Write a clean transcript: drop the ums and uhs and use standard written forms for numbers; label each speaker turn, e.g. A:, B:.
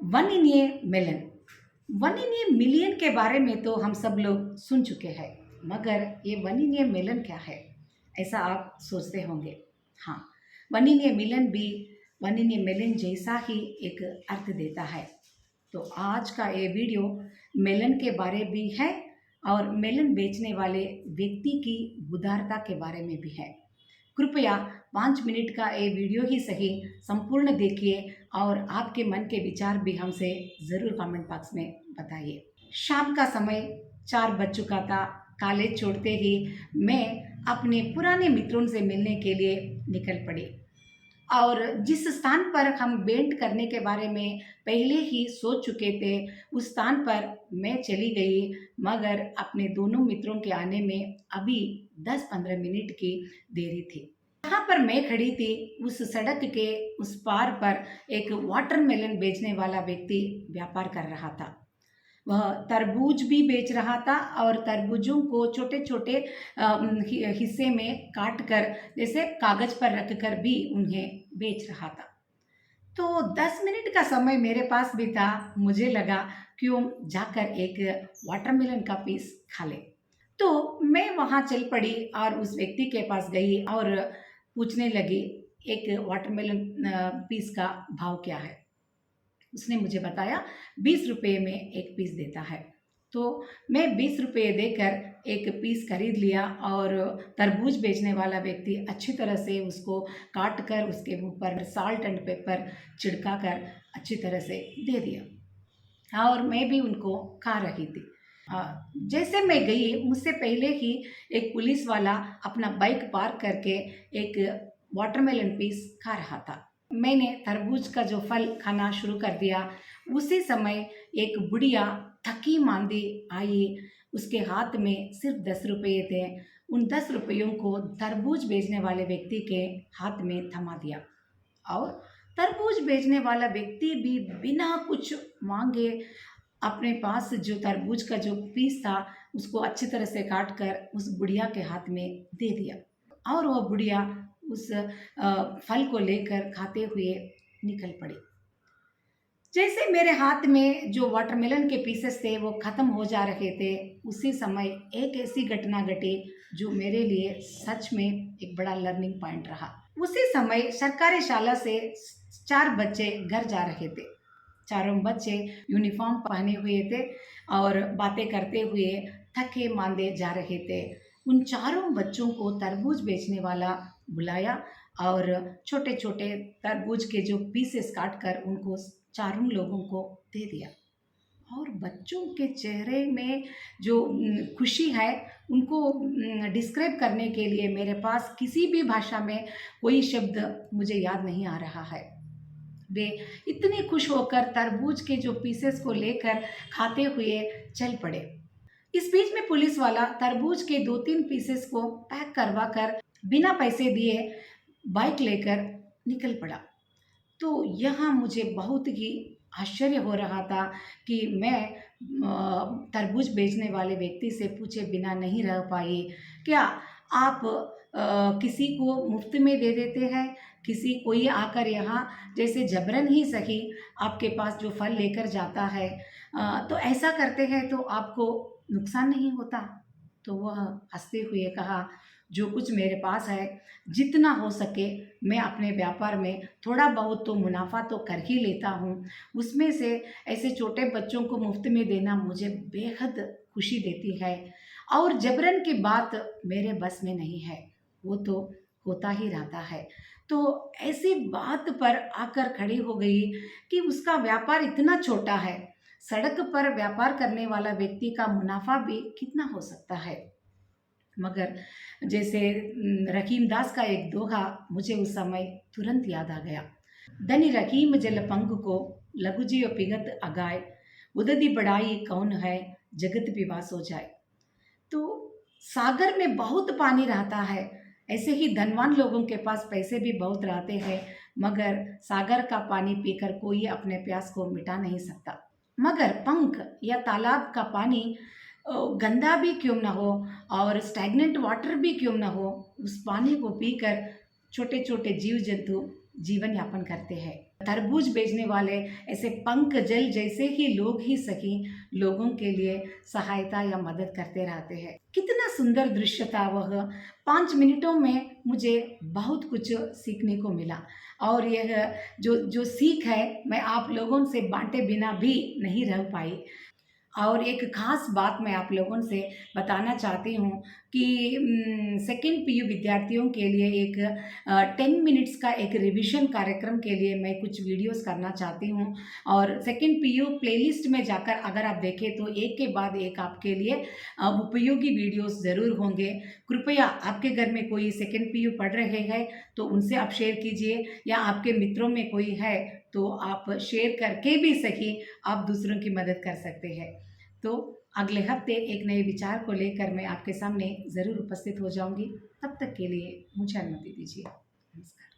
A: One in a million. One in a million के बारे में तो हम सब लोग सुन चुके हैं, मगर ये वन इन ए मिलियन क्या है, ऐसा आप सोचते होंगे। हाँ, वन इन ए मिलियन भी वन इन ए मिलियन जैसा ही एक अर्थ देता है। तो आज का ये वीडियो मेलन के बारे भी है और मेलन बेचने वाले व्यक्ति की उदारता के बारे में भी है। कृपया 5 मिनट का ये वीडियो ही सही संपूर्ण देखिए और आपके मन के विचार भी हमसे ज़रूर कमेंट बॉक्स में बताइए। शाम का समय 4 बज चुका था। कॉलेज छोड़ते ही मैं अपने पुराने मित्रों से मिलने के लिए निकल पड़ी और जिस स्थान पर हम भेंट करने के बारे में पहले ही सोच चुके थे, उस स्थान पर मैं चली गई, मगर अपने दोनों मित्रों के आने में अभी 10-15 मिनट की देरी थी। जहाँ पर मैं खड़ी थी, उस सड़क के उस पार पर एक वाटरमेलन बेचने वाला व्यक्ति व्यापार कर रहा था। वह तरबूज भी बेच रहा था और तरबूजों को छोटे छोटे हिस्से में काट कर जैसे कागज पर रख कर भी उन्हें बेच रहा था। तो 10 मिनट का समय मेरे पास भी था। मुझे लगा क्यों जाकर एक वाटरमेलन का पीस खा ले। तो मैं वहाँ चल पड़ी और उस व्यक्ति के पास गई और पूछने लगी, एक वाटरमेलन पीस का भाव क्या है। उसने मुझे बताया 20 रुपये में एक पीस देता है। तो मैं 20 रुपये देकर एक पीस खरीद लिया और तरबूज बेचने वाला व्यक्ति अच्छी तरह से उसको काट कर उसके ऊपर साल्ट एंड पेपर छिड़का कर अच्छी तरह से दे दिया और मैं भी उनको खा रही थी। जैसे मैं गई, मुझसे पहले ही एक पुलिस वाला अपना बाइक पार्क करके एक वाटरमेलन पीस खा रहा था। मैंने तरबूज का जो फल खाना शुरू कर दिया। उसी समय एक बुढ़िया थकी मांदी आई। उसके हाथ में सिर्फ 10 रुपये थे। उन 10 रुपयों को तरबूज बेचने वाले व्यक्ति के हाथ में थमा दिया और तरबूज बेचने वाला व्यक्ति भी बिना कुछ मांगे अपने पास जो तरबूज का जो पीस था उसको अच्छी तरह से काट कर उस बुढ़िया के हाथ में दे दिया और वह बुढ़िया उस फल को लेकर खाते हुए निकल पड़ी। जैसे मेरे हाथ में जो वाटरमेलन के पीसेस थे वो ख़त्म हो जा रहे थे, उसी समय एक ऐसी घटना घटी जो मेरे लिए सच में एक बड़ा लर्निंग पॉइंट रहा। उसी समय सरकारी शाला से 4 बच्चे घर जा रहे थे। चारों बच्चे यूनिफॉर्म पहने हुए थे और बातें करते हुए थके मांदे जा रहे थे। उन चारों बच्चों को तरबूज बेचने वाला बुलाया और छोटे छोटे तरबूज के जो पीसेस काट कर उनको चारों लोगों को दे दिया और बच्चों के चेहरे में जो खुशी है उनको डिस्क्राइब करने के लिए मेरे पास किसी भी भाषा में कोई शब्द मुझे याद नहीं आ रहा है। वे इतने खुश होकर तरबूज के जो पीसेस को लेकर खाते हुए चल पड़े। इस बीच में पुलिस वाला तरबूज के 2-3 पीसेस को पैक करवा कर बिना पैसे दिए बाइक लेकर निकल पड़ा। तो यहाँ मुझे बहुत ही आश्चर्य हो रहा था कि मैं तरबूज बेचने वाले व्यक्ति से पूछे बिना नहीं रह पाई। क्या आप किसी को मुफ्त में दे देते हैं? किसी कोई आकर यहाँ जैसे जबरन ही सही आपके पास जो फल लेकर जाता है, तो ऐसा करते हैं तो आपको नुकसान नहीं होता? तो वह हंसते हुए कहा, जो कुछ मेरे पास है जितना हो सके मैं अपने व्यापार में थोड़ा बहुत तो मुनाफा तो कर ही लेता हूँ। उसमें से ऐसे छोटे बच्चों को मुफ्त में देना मुझे बेहद खुशी देती है और जबरन की बात मेरे बस में नहीं है, वो तो होता ही रहता है। तो ऐसी बात पर आकर खड़ी हो गई कि उसका व्यापार इतना छोटा है, सड़क पर व्यापार करने वाला व्यक्ति का मुनाफा भी कितना हो सकता है। मगर जैसे रहीम दास का एक दोहा मुझे उस समय तुरंत याद आ गया। धनी रहीम जल पंग को लघुजियो पिगत अगाए, उददी बड़ाई कौन है जगत विवास हो जाए। तो सागर में बहुत पानी रहता है, ऐसे ही धनवान लोगों के पास पैसे भी बहुत रहते हैं, मगर सागर का पानी पीकर कोई अपने प्यास को मिटा नहीं सकता। मगर पंख या तालाब का पानी गंदा भी क्यों ना हो और स्टैग्नेंट वाटर भी क्यों ना हो, उस पानी को पीकर छोटे छोटे जीव जंतु जीवन यापन करते हैं। तरबूज बेचने वाले, ऐसे पंख जल जैसे ही लोग ही सही लोगों के लिए सहायता या मदद करते रहते हैं। कितना सुंदर दृश्य था वह। 5 मिनटों में मुझे बहुत कुछ सीखने को मिला और यह जो जो सीख है मैं आप लोगों से बांटे बिना भी नहीं रह पाई। और एक ख़ास बात मैं आप लोगों से बताना चाहती हूँ कि सेकंड पीयू विद्यार्थियों के लिए एक 10 मिनट्स का एक रिवीजन कार्यक्रम के लिए मैं कुछ वीडियोस करना चाहती हूँ। और सेकंड पीयू प्लेलिस्ट में जाकर अगर आप देखें तो एक के बाद एक आपके लिए उपयोगी वीडियोस ज़रूर होंगे। कृपया आपके घर में कोई सेकंड पीयू पढ़ रहे हैं तो उनसे आप शेयर कीजिए, या आपके मित्रों में कोई है तो आप शेयर करके भी सही आप दूसरों की मदद कर सकते हैं। तो अगले हफ्ते एक नए विचार को लेकर मैं आपके सामने ज़रूर उपस्थित हो जाऊंगी। तब तक के लिए मुझे अनुमति दीजिए। नमस्कार।